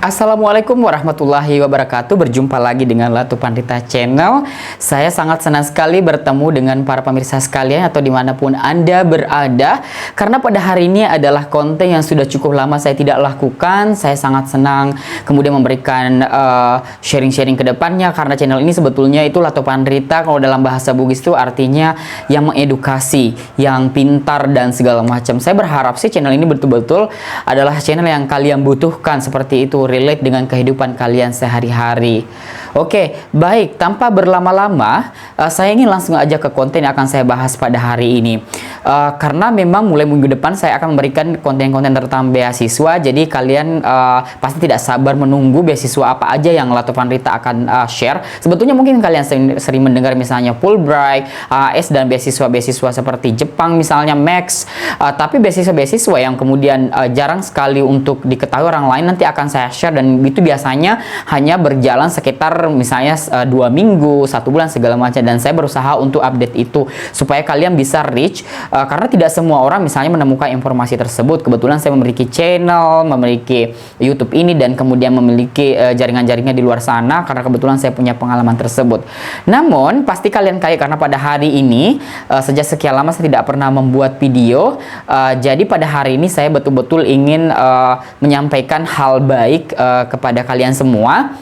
Assalamualaikum warahmatullahi wabarakatuh. Berjumpa lagi dengan Latu Pandita Channel. Saya sangat senang sekali bertemu dengan para pemirsa sekalian atau dimanapun Anda berada, karena pada hari ini adalah konten yang sudah cukup lama saya tidak lakukan. Saya sangat senang kemudian memberikan sharing-sharing ke depannya, karena channel ini sebetulnya itu Latu Pandita, kalau dalam bahasa Bugis itu artinya yang mengedukasi, yang pintar dan segala macam. Saya berharap sih channel ini betul-betul adalah channel yang kalian butuhkan, seperti itu, relate dengan kehidupan kalian sehari-hari. Oke, baik, tanpa berlama-lama, saya ingin langsung aja ke konten yang akan saya bahas pada hari ini. Karena memang mulai minggu depan saya akan memberikan konten-konten tentang beasiswa, jadi kalian pasti tidak sabar menunggu beasiswa apa aja yang Latu Pandita akan share. Sebetulnya mungkin kalian sering mendengar misalnya Fulbright, AS, dan beasiswa-beasiswa seperti Jepang misalnya, Max. Tapi beasiswa-beasiswa yang kemudian jarang sekali untuk diketahui orang lain nanti akan saya share, dan itu biasanya hanya berjalan sekitar misalnya 2 minggu, 1 bulan, segala macam, dan saya berusaha untuk update itu supaya kalian bisa reach, karena tidak semua orang misalnya menemukan informasi tersebut. Kebetulan saya memiliki channel, memiliki YouTube ini, dan kemudian memiliki jaringan-jaringan di luar sana, karena kebetulan saya punya pengalaman tersebut. Namun pasti kalian kaget karena pada hari ini sejak sekian lama saya tidak pernah membuat video. Jadi pada hari ini saya betul-betul ingin menyampaikan hal baik kepada kalian semua.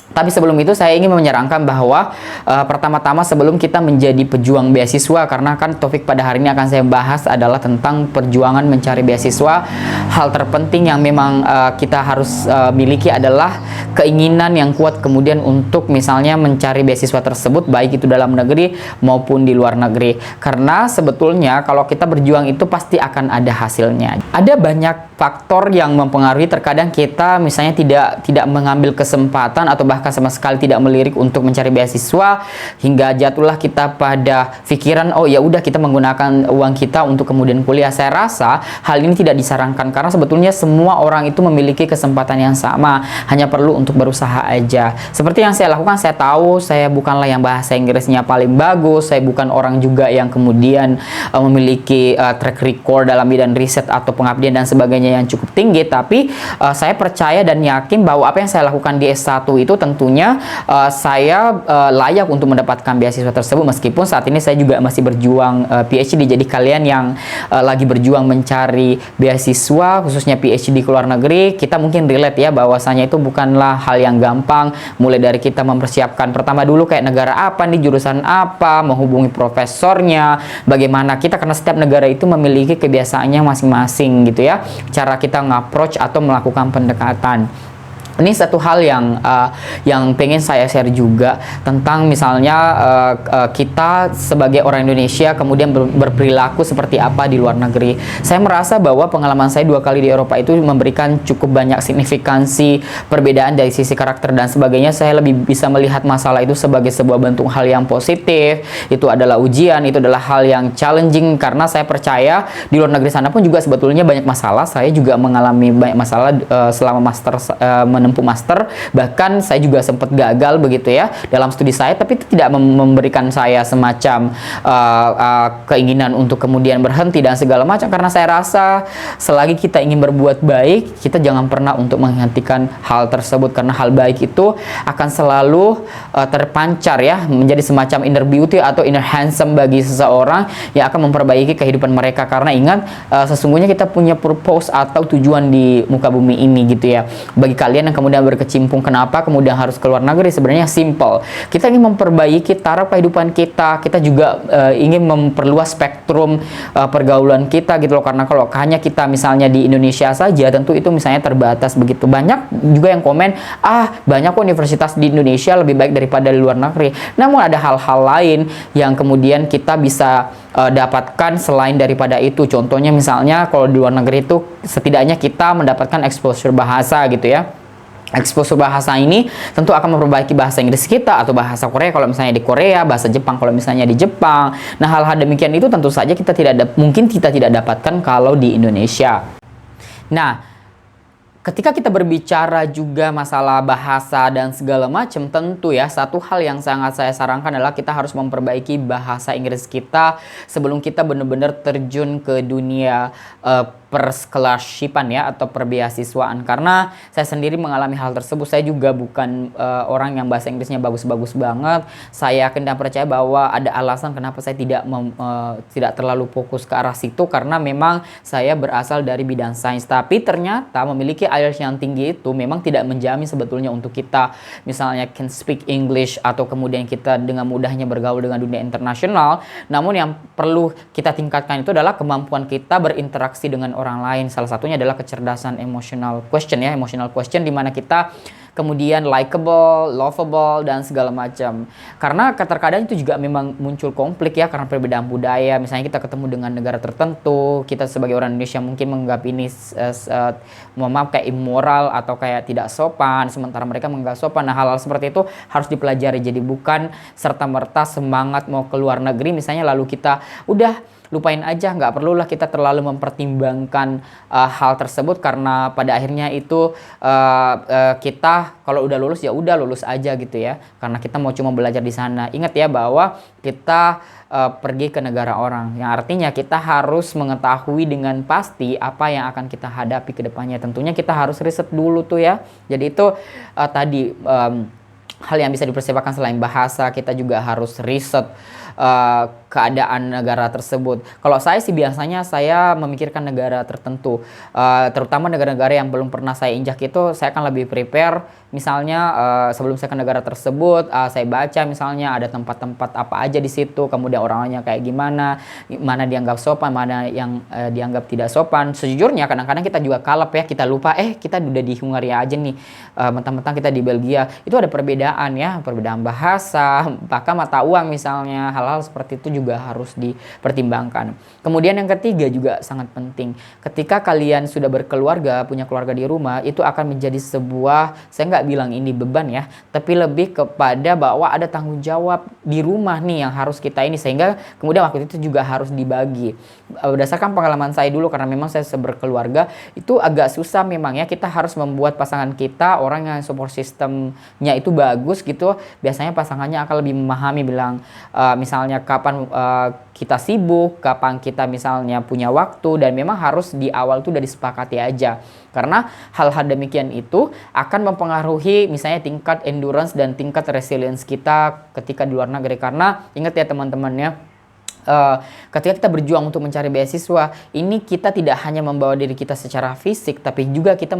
Tapi sebelum itu saya ingin menyarankan bahwa pertama-tama sebelum kita menjadi pejuang beasiswa, karena kan topik pada hari ini akan saya bahas adalah tentang perjuangan mencari beasiswa. Hal terpenting yang memang kita harus miliki adalah keinginan yang kuat kemudian untuk misalnya mencari beasiswa tersebut, baik itu dalam negeri maupun di luar negeri. Karena sebetulnya kalau kita berjuang itu pasti akan ada hasilnya. Ada banyak faktor yang mempengaruhi, terkadang kita misalnya tidak mengambil kesempatan atau bahkan sama sekali tidak melirik untuk mencari beasiswa, hingga jatuhlah kita pada pikiran, oh ya udah kita menggunakan uang kita untuk kemudian kuliah. Saya rasa hal ini tidak disarankan, karena sebetulnya semua orang itu memiliki kesempatan yang sama, hanya perlu untuk berusaha aja. Seperti yang saya lakukan, saya tahu saya bukanlah yang bahasa Inggrisnya paling bagus, saya bukan orang juga yang kemudian memiliki track record dalam bidang riset atau pengabdian dan sebagainya yang cukup tinggi, tapi saya percaya dan yakin bahwa apa yang saya lakukan di S1 itu tentunya saya layak untuk mendapatkan beasiswa tersebut, meskipun saat ini saya juga masih berjuang PhD. Jadi kalian yang lagi berjuang mencari beasiswa, khususnya PhD ke luar negeri, kita mungkin relate ya, bahwasanya itu bukanlah hal yang gampang. Mulai dari kita mempersiapkan pertama dulu kayak negara apa nih, jurusan apa, menghubungi profesornya, bagaimana kita, karena setiap negara itu memiliki kebiasaannya masing-masing gitu ya, cara kita nge-approach atau melakukan pendekatan. Ini satu hal yang pengen saya share juga, tentang misalnya kita sebagai orang Indonesia kemudian berperilaku seperti apa di luar negeri. Saya merasa bahwa pengalaman saya 2 kali di Eropa itu memberikan cukup banyak signifikansi perbedaan dari sisi karakter dan sebagainya. Saya lebih bisa melihat masalah itu sebagai sebuah bentuk hal yang positif. Itu adalah ujian, itu adalah hal yang challenging, karena saya percaya di luar negeri sana pun juga sebetulnya banyak masalah. Saya juga mengalami banyak masalah selama menempuh master, bahkan saya juga sempat gagal begitu ya dalam studi saya, tapi itu tidak memberikan saya semacam keinginan untuk kemudian berhenti dan segala macam, karena saya rasa selagi kita ingin berbuat baik, kita jangan pernah untuk menghentikan hal tersebut, karena hal baik itu akan selalu terpancar ya, menjadi semacam inner beauty atau inner handsome bagi seseorang yang akan memperbaiki kehidupan mereka. Karena ingat, sesungguhnya kita punya purpose atau tujuan di muka bumi ini gitu ya. Bagi kalian yang kemudian berkecimpung kenapa kemudian harus keluar negeri, sebenarnya simple. Kita ingin memperbaiki taraf kehidupan kita, kita juga ingin memperluas spektrum pergaulan kita gitu loh, karena kalau hanya kita misalnya di Indonesia saja, tentu itu misalnya terbatas begitu. Banyak juga yang komen, banyak kok universitas di Indonesia lebih baik daripada di luar negeri. Namun ada hal-hal lain yang kemudian kita bisa dapatkan selain daripada itu. Contohnya misalnya kalau di luar negeri itu setidaknya kita mendapatkan exposure bahasa gitu ya. Exposure bahasa ini tentu akan memperbaiki bahasa Inggris kita, atau bahasa Korea kalau misalnya di Korea, bahasa Jepang kalau misalnya di Jepang. Nah, hal-hal demikian itu tentu saja kita mungkin kita tidak dapatkan kalau di Indonesia. Nah, ketika kita berbicara juga masalah bahasa dan segala macam, tentu ya satu hal yang sangat saya sarankan adalah kita harus memperbaiki bahasa Inggris kita sebelum kita benar-benar terjun ke dunia per-scholarshipan ya, atau perbeasiswaan. Karena saya sendiri mengalami hal tersebut. Saya juga bukan orang yang bahasa Inggrisnya bagus-bagus banget. Saya yakin dan percaya bahwa ada alasan kenapa saya tidak terlalu fokus ke arah situ, karena memang saya berasal dari bidang sains. Tapi ternyata memiliki IELTS yang tinggi itu memang tidak menjamin sebetulnya untuk kita misalnya can speak English, atau kemudian kita dengan mudahnya bergaul dengan dunia internasional. Namun yang perlu kita tingkatkan itu adalah kemampuan kita berinteraksi dengan orang lain. Salah satunya adalah kecerdasan emotional question ya, emotional question, di mana kita kemudian likable, lovable, dan segala macam. Karena terkadang itu juga memang muncul konflik ya, karena perbedaan budaya. Misalnya kita ketemu dengan negara tertentu, kita sebagai orang Indonesia mungkin menganggap ini mohon maaf kayak immoral atau kayak tidak sopan, sementara mereka menganggap sopan. Nah, hal-hal seperti itu harus dipelajari. Jadi bukan serta-merta semangat mau ke luar negeri misalnya lalu kita udah lupain aja, nggak perlulah kita terlalu mempertimbangkan hal tersebut, karena pada akhirnya itu kita kalau udah lulus ya udah lulus aja gitu ya, karena kita mau cuma belajar di sana. Ingat ya bahwa kita pergi ke negara orang, yang artinya kita harus mengetahui dengan pasti apa yang akan kita hadapi ke depannya. Tentunya kita harus riset dulu tuh ya. Jadi itu tadi hal yang bisa dipersiapkan. Selain bahasa, kita juga harus riset keadaan negara tersebut. Kalau saya sih biasanya saya memikirkan negara tertentu, terutama negara-negara yang belum pernah saya injak itu saya akan lebih prepare. Misalnya sebelum saya ke negara tersebut, saya baca misalnya ada tempat-tempat apa aja di situ, kemudian orang-orangnya kayak gimana, mana dianggap sopan, mana yang dianggap tidak sopan. Sejujurnya kadang-kadang kita juga kalap ya, kita lupa kita udah di Hungaria aja nih, mentang-mentang kita di Belgia. Itu ada perbedaan ya, perbedaan bahasa, bahkan mata uang misalnya. Hal-hal seperti itu juga harus dipertimbangkan. Kemudian yang ketiga juga sangat penting. Ketika kalian sudah berkeluarga, punya keluarga di rumah, itu akan menjadi sebuah, saya nggak bilang ini beban ya, tapi lebih kepada bahwa ada tanggung jawab di rumah nih yang harus kita ini, sehingga kemudian waktu itu juga harus dibagi. Berdasarkan pengalaman saya dulu, karena memang saya berkeluarga, itu agak susah memang ya, kita harus membuat pasangan kita orang yang support systemnya itu bagus gitu. Biasanya pasangannya akan lebih memahami, bilang misalnya kapan kita sibuk, kapan kita misalnya punya waktu, dan memang harus di awal itu udah disepakati aja. Karena hal-hal demikian itu akan mempengaruhi misalnya tingkat endurance dan tingkat resilience kita ketika di luar negeri. Karena ingat ya teman-teman ya, ketika kita berjuang untuk mencari beasiswa, ini kita tidak hanya membawa diri kita secara fisik, tapi juga kita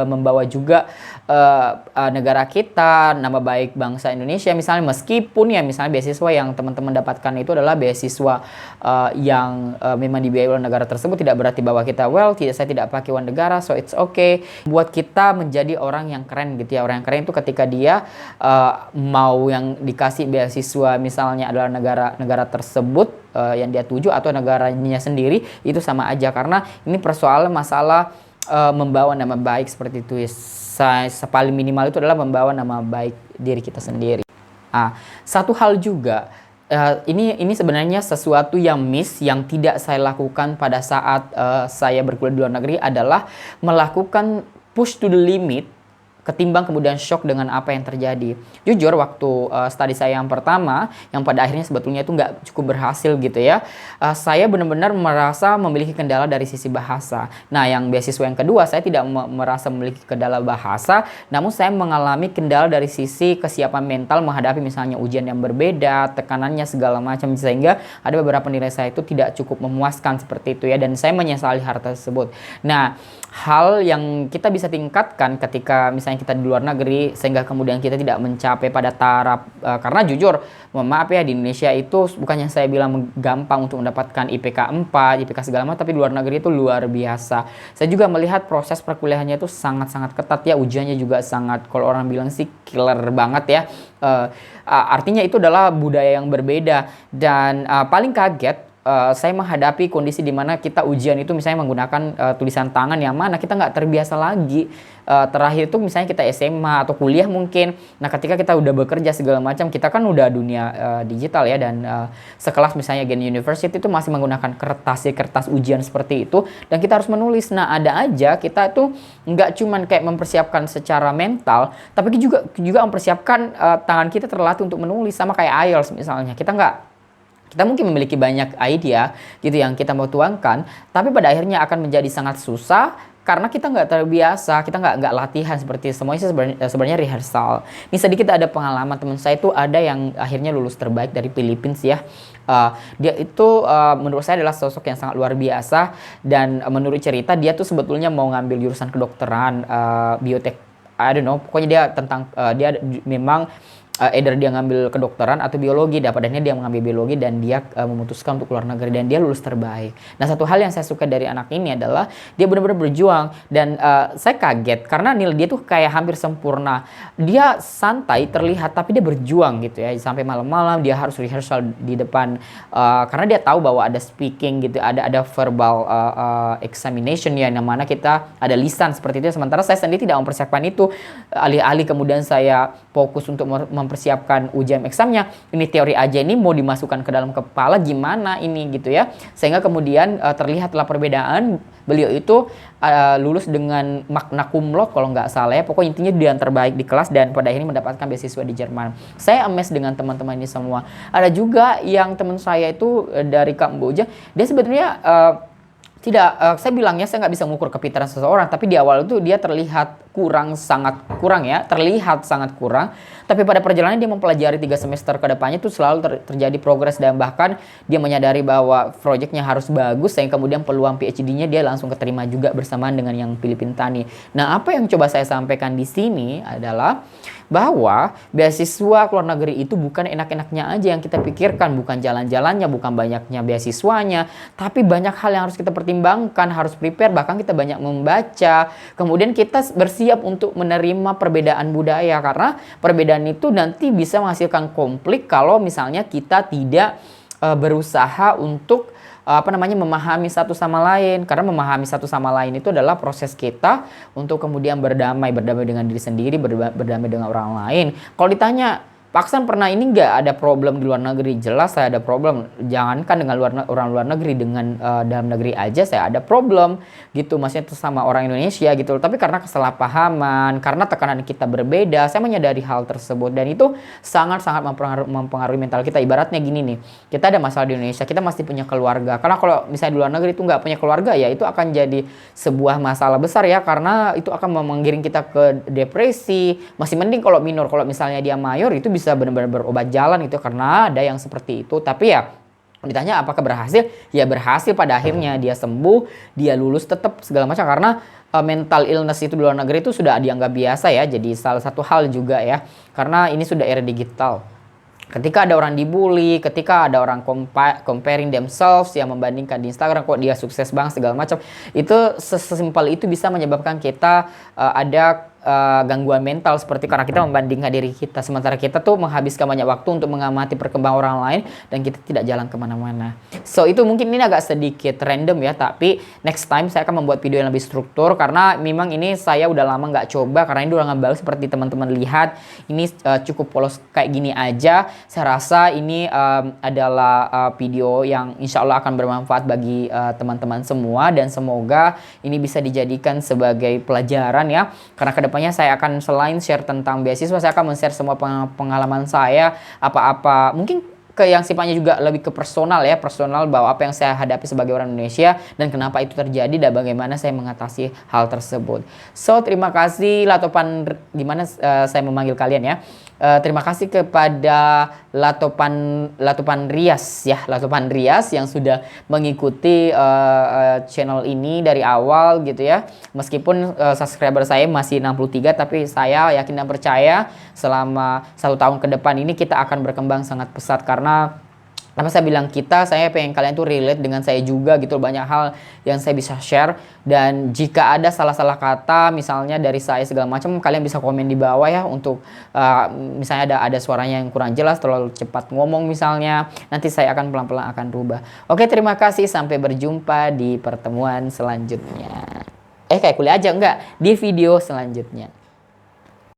membawa juga negara kita, nama baik bangsa Indonesia. Misalnya meskipun ya misalnya beasiswa yang teman-teman dapatkan itu adalah beasiswa yang memang dibiayai oleh negara tersebut, tidak berarti bahwa kita saya tidak pakai uang negara, so it's okay. Buat kita menjadi orang yang keren gitu ya. Orang yang keren itu ketika dia mau yang dikasih beasiswa misalnya adalah negara tersebut yang dia tuju atau negaranya sendiri, itu sama aja, karena ini persoalan masalah membawa nama baik seperti itu ya. Paling minimal itu adalah membawa nama baik diri kita sendiri. Satu hal juga, ini sebenarnya sesuatu yang yang tidak saya lakukan pada saat saya berkuliah di luar negeri, adalah melakukan push to the limit ketimbang kemudian shock dengan apa yang terjadi. Jujur waktu studi saya yang pertama, yang pada akhirnya sebetulnya itu nggak cukup berhasil gitu ya, saya benar-benar merasa memiliki kendala dari sisi bahasa. Nah, yang beasiswa yang kedua saya tidak merasa memiliki kendala bahasa, namun saya mengalami kendala dari sisi kesiapan mental menghadapi misalnya ujian yang berbeda, tekanannya segala macam, sehingga ada beberapa nilai saya itu tidak cukup memuaskan seperti itu ya, dan saya menyesali hal tersebut. Nah, hal yang kita bisa tingkatkan ketika misalnya kita di luar negeri, sehingga kemudian kita tidak mencapai pada taraf, karena jujur mohon maaf ya, di Indonesia itu bukannya saya bilang gampang untuk mendapatkan IPK 4, IPK segala macam, tapi di luar negeri itu luar biasa. Saya juga melihat proses perkuliahannya itu sangat-sangat ketat ya, ujiannya juga sangat, kalau orang bilang sih killer banget ya. Artinya itu adalah budaya yang berbeda, dan paling kaget saya menghadapi kondisi di mana kita ujian itu misalnya menggunakan tulisan tangan yang mana kita nggak terbiasa lagi. Terakhir itu misalnya kita SMA atau kuliah mungkin. Nah, ketika kita udah bekerja segala macam, kita kan udah dunia digital ya, dan sekelas misalnya Gen University itu masih menggunakan kertas ujian seperti itu, dan kita harus menulis. Nah, ada aja kita tuh nggak cuman kayak mempersiapkan secara mental, tapi juga mempersiapkan tangan kita terlatih untuk menulis, sama kayak IELTS misalnya. Kita Kita mungkin memiliki banyak ide gitu yang kita mau tuangkan, tapi pada akhirnya akan menjadi sangat susah karena kita nggak terbiasa, kita nggak latihan seperti semuanya sebenarnya rehearsal. Ini sedikit ada pengalaman teman saya itu ada yang akhirnya lulus terbaik dari Philippines ya. Dia itu menurut saya adalah sosok yang sangat luar biasa dan menurut cerita dia tuh sebetulnya mau ngambil jurusan kedokteran, biotek, I don't know, pokoknya dia tentang dia memang either dia ngambil kedokteran atau biologi. Dapatnya dia mengambil biologi dan dia memutuskan untuk keluar negeri dan dia lulus terbaik. Nah, satu hal yang saya suka dari anak ini adalah dia benar-benar berjuang dan saya kaget karena nilai dia tuh kayak hampir sempurna. Dia santai terlihat tapi dia berjuang gitu ya, sampai malam-malam dia harus rehearsal di depan karena dia tahu bahwa ada speaking gitu, ada verbal examination ya, yang mana kita ada lisan seperti itu. Sementara saya sendiri tidak mempersiapkan itu, alih-alih kemudian saya fokus untuk mempersiapkan ujian examnya, ini teori aja, ini mau dimasukkan ke dalam kepala gimana ini gitu ya, sehingga kemudian terlihatlah perbedaan. Beliau itu lulus dengan magna cum laude kalau nggak salah ya, pokoknya intinya dia yang terbaik di kelas dan pada akhirnya mendapatkan beasiswa di Jerman. Saya amazed dengan teman-teman ini semua. Ada juga yang teman saya itu dari Kamboja, dia sebetulnya tidak, saya bilangnya saya nggak bisa mengukur kepintaran seseorang, tapi di awal itu dia terlihat sangat kurang ya, terlihat sangat kurang. Tapi pada perjalanan dia mempelajari 3 semester ke depannya itu selalu terjadi progres dan bahkan dia menyadari bahwa proyeknya harus bagus sehingga kemudian peluang PhD-nya dia langsung keterima juga bersamaan dengan yang Philippine Tani. Nah, apa yang coba saya sampaikan di sini adalah bahwa beasiswa ke luar negeri itu bukan enak-enaknya aja yang kita pikirkan, bukan jalan-jalannya, bukan banyaknya beasiswanya, tapi banyak hal yang harus kita pertimbangkan, harus prepare, bahkan kita banyak membaca. Kemudian kita bersiap untuk menerima perbedaan budaya karena perbedaan itu nanti bisa menghasilkan konflik kalau misalnya kita tidak berusaha untuk memahami satu sama lain. Karena memahami satu sama lain itu adalah proses kita untuk kemudian berdamai dengan diri sendiri, berdamai dengan orang lain. Kalau ditanya Pak Aksan pernah ini nggak ada problem di luar negeri? Jelas saya ada problem. Jangankan dengan orang luar negeri, dengan dalam negeri aja saya ada problem gitu. Maksudnya sama orang Indonesia gitu. Tapi karena kesalahpahaman, karena tekanan kita berbeda, saya menyadari hal tersebut dan itu sangat-sangat mempengaruhi mental kita. Ibaratnya gini nih, kita ada masalah di Indonesia, kita masih punya keluarga. Karena kalau misalnya di luar negeri itu nggak punya keluarga, ya itu akan jadi sebuah masalah besar ya, karena itu akan menggiring kita ke depresi. Masih mending kalau minor, kalau misalnya dia mayor itu bisa benar-benar berobat jalan itu, karena ada yang seperti itu. Tapi ya ditanya apakah berhasil, ya berhasil pada akhirnya, dia sembuh, dia lulus tetap segala macam karena mental illness itu di luar negeri itu sudah dianggap biasa ya. Jadi salah satu hal juga ya, karena ini sudah era digital. Ketika ada orang dibully, ketika ada orang comparing themselves, yang membandingkan di Instagram kok dia sukses banget segala macam, itu sesimpel itu bisa menyebabkan kita ada gangguan mental, seperti karena kita membandingkan diri kita, sementara kita tuh menghabiskan banyak waktu untuk mengamati perkembangan orang lain dan kita tidak jalan kemana-mana. So itu mungkin ini agak sedikit random ya, tapi next time saya akan membuat video yang lebih struktur karena memang ini saya udah lama nggak coba karena ini udah nggak seperti teman-teman lihat. Ini cukup polos kayak gini aja. Saya rasa ini adalah video yang insya Allah akan bermanfaat bagi teman-teman semua dan semoga ini bisa dijadikan sebagai pelajaran ya, karena kedepannya saya akan selain share tentang beasiswa, saya akan men-share semua pengalaman saya, apa-apa mungkin yang sifatnya juga lebih ke personal ya, personal bahwa apa yang saya hadapi sebagai orang Indonesia dan kenapa itu terjadi dan bagaimana saya mengatasi hal tersebut. So terima kasih Latopan, gimana saya memanggil kalian ya. Terima kasih kepada Latopan Rias ya, Latopan Rias yang sudah mengikuti channel ini dari awal gitu ya. Meskipun subscriber saya masih 63, tapi saya yakin dan percaya selama 1 tahun ke depan ini kita akan berkembang sangat pesat. Karena apa saya bilang saya pengen kalian tuh relate dengan saya juga gitu, banyak hal yang saya bisa share. Dan jika ada salah-salah kata misalnya dari saya segala macam, kalian bisa komen di bawah ya, untuk misalnya ada suaranya yang kurang jelas, terlalu cepat ngomong misalnya, nanti saya akan pelan-pelan akan rubah. Oke, terima kasih, sampai berjumpa di pertemuan selanjutnya. Kayak kuliah aja enggak, di video selanjutnya.